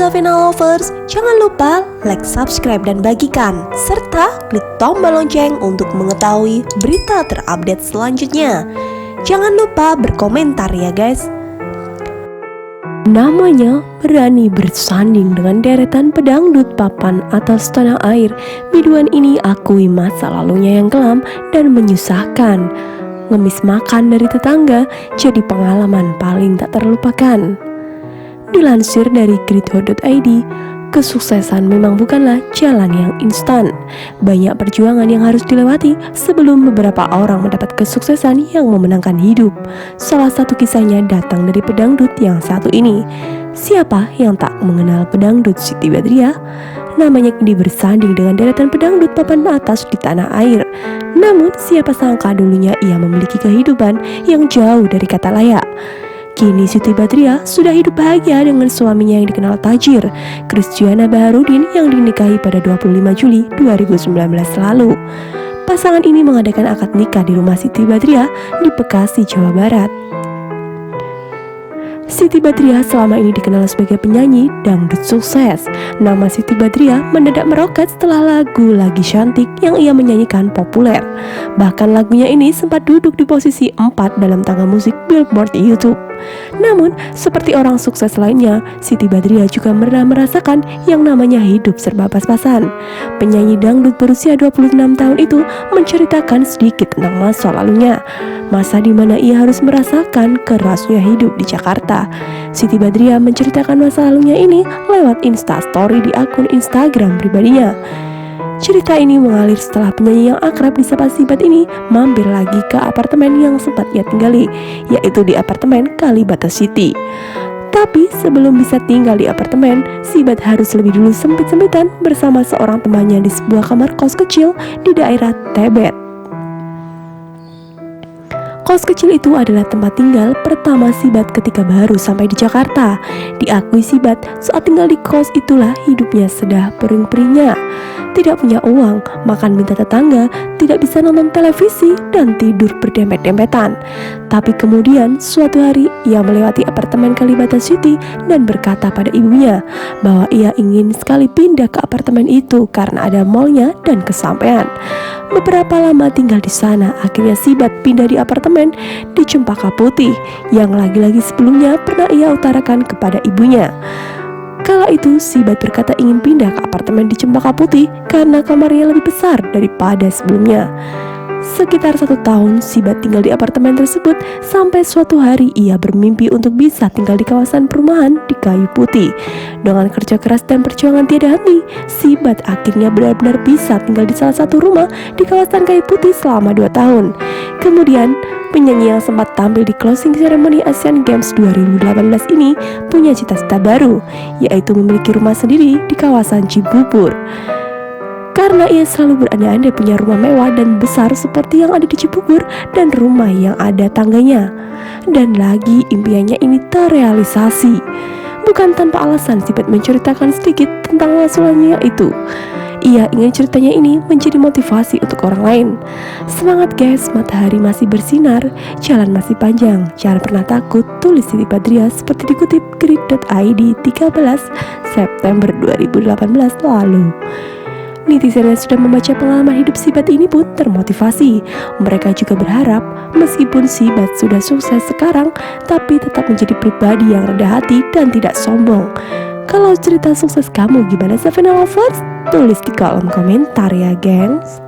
Zafina Lovers, jangan lupa like, subscribe, dan bagikan, serta klik tombol lonceng untuk mengetahui berita terupdate selanjutnya. Jangan lupa berkomentar ya guys. Namanya berani bersanding dengan deretan pedangdut papan atas tanah air. Biduan ini akui masa lalunya yang kelam dan menyusahkan. Ngemis makan dari tetangga jadi pengalaman paling tak terlupakan. Dilansir dari gridho.id, kesuksesan memang bukanlah jalan yang instan. Banyak perjuangan yang harus dilewati sebelum beberapa orang mendapat kesuksesan yang memenangkan hidup. Salah satu kisahnya datang dari pedangdut yang satu ini. Siapa yang tak mengenal pedangdut Siti Badriah? Namanya kini bersanding dengan deretan pedangdut papan atas di tanah air. Namun siapa sangka dulunya ia memiliki kehidupan yang jauh dari kata layak. Kini Siti Badriah sudah hidup bahagia dengan suaminya yang dikenal tajir, Christiana Baharudin, yang dinikahi pada 25 Juli 2019 lalu. Pasangan ini mengadakan akad nikah di rumah Siti Badriah di Bekasi, Jawa Barat. Siti Badriah selama ini dikenal sebagai penyanyi dangdut sukses. Nama Siti Badriah mendadak meroket setelah lagu Lagi Cantik yang ia menyanyikan populer. Bahkan lagunya ini sempat duduk di posisi 4 dalam tangga musik Billboard di YouTube. Namun, seperti orang sukses lainnya, Siti Badriah juga pernah merasakan yang namanya hidup serba pas-pasan. Penyanyi dangdut berusia 26 tahun itu menceritakan sedikit tentang masa lalunya. Masa di mana ia harus merasakan kerasnya hidup di Jakarta. Siti Badriah menceritakan masa lalunya ini lewat Instastory di akun Instagram pribadinya. Cerita ini mengalir setelah penyanyi yang akrab disapa Sibat ini mampir lagi ke apartemen yang sempat ia tinggali, yaitu di apartemen Kalibata City. Tapi sebelum bisa tinggal di apartemen, Sibat harus lebih dulu sempit-sempitan bersama seorang temannya di sebuah kamar kos kecil di daerah Tebet. Kos kecil itu adalah tempat tinggal pertama Sibat ketika baru sampai di Jakarta. Diakui Sibat, saat tinggal di kos itulah hidupnya sedah pering-peringnya. Tidak punya uang, makan minta tetangga, tidak bisa nonton televisi, dan tidur berdempet-dempetan. Tapi kemudian suatu hari ia melewati apartemen Kalibata City dan berkata pada ibunya bahwa ia ingin sekali pindah ke apartemen itu karena ada mallnya dan kesampean. Beberapa lama tinggal di sana, akhirnya Sibat pindah di apartemen di Cempaka Putih yang lagi-lagi sebelumnya pernah ia utarakan kepada ibunya. Kala itu Sibat berkata ingin pindah ke apartemen di Cempaka Putih karena kamarnya lebih besar daripada sebelumnya. Sekitar 1 tahun Sibat tinggal di apartemen tersebut sampai suatu hari ia bermimpi untuk bisa tinggal di kawasan perumahan di Kayu Putih. Dengan kerja keras dan perjuangan tiada henti, Sibat akhirnya benar-benar bisa tinggal di salah satu rumah di kawasan Kayu Putih selama 2 tahun. Kemudian penyanyi yang sempat tampil di closing ceremony Asian Games 2018 ini punya cita-cita baru, yaitu memiliki rumah sendiri di kawasan Cibubur. Karena ia selalu berandai-andai punya rumah mewah dan besar seperti yang ada di Cibubur dan rumah yang ada tangganya. Dan lagi impiannya ini terrealisasi. Bukan tanpa alasan Sibat menceritakan sedikit tentang masalahnya itu. Ia ingin ceritanya ini menjadi motivasi untuk orang lain. Semangat guys, matahari masih bersinar, jalan masih panjang, jangan pernah takut, tulis Siti Badriah seperti dikutip grid.id 13 September 2018 lalu. Netizen yang sudah membaca pengalaman hidup Sibat ini pun termotivasi. Mereka juga berharap meskipun Sibat sudah sukses sekarang, tapi tetap menjadi pribadi yang rendah hati dan tidak sombong. Kalau cerita sukses kamu gimana Zafina Lovers? Tulis di kolom komentar ya gengs.